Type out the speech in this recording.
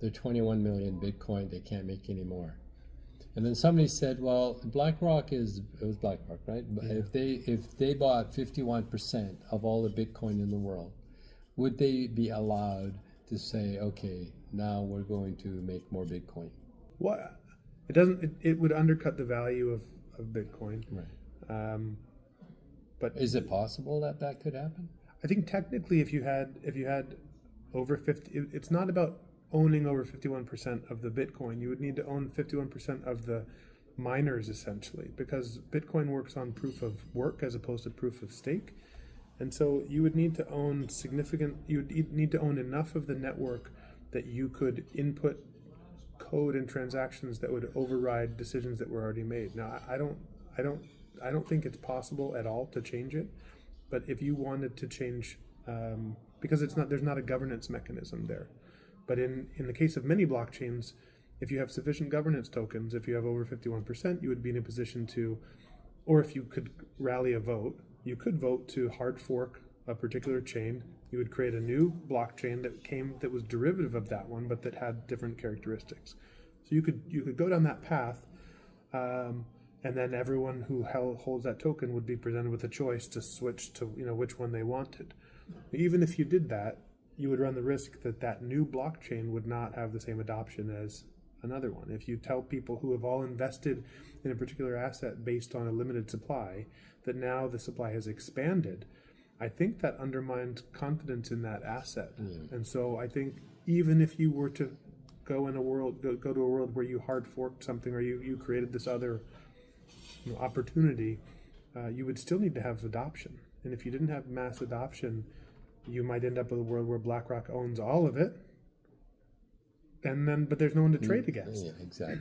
They're 21 million Bitcoin. They can't make any more. And then somebody said, well, BlackRock it was BlackRock, right? Yeah. If they bought 51% of all the Bitcoin in the world, would they be allowed to say, okay, now we're going to make more Bitcoin? What? It doesn't. It would undercut the value of Bitcoin. Right. But Is it possible that that could happen? I think technically, if you had over 50, it's not about owning over 51% of the Bitcoin. You would need to own 51% of the miners, essentially, because Bitcoin works on proof of work as opposed to proof of stake. And so you would need to own enough of the network that you could input code and transactions that would override decisions that were already made. Now, I don't think it's possible at all to change it. But if you wanted to change, because there's not a governance mechanism there. But in the case of many blockchains, if you have sufficient governance tokens, if you have over 51%, you would be in a position to, or if you could rally a vote, you could vote to hard fork a particular chain. You would create a new blockchain that was derivative of that one, but that had different characteristics. So you could go down that path, and then everyone who holds that token would be presented with a choice to switch to which one they wanted. Even if you did that, you would run the risk that new blockchain would not have the same adoption as another one. If you tell people who have all invested in a particular asset based on a limited supply that now the supply has expanded, I think that undermines confidence in that asset. And so I think even if you were to go to a world where you hard forked something, or you created this other opportunity, you would still need to have adoption. And if you didn't have mass adoption, you might end up with a world where BlackRock owns all of it, but there's no one to trade against. Yeah, exactly.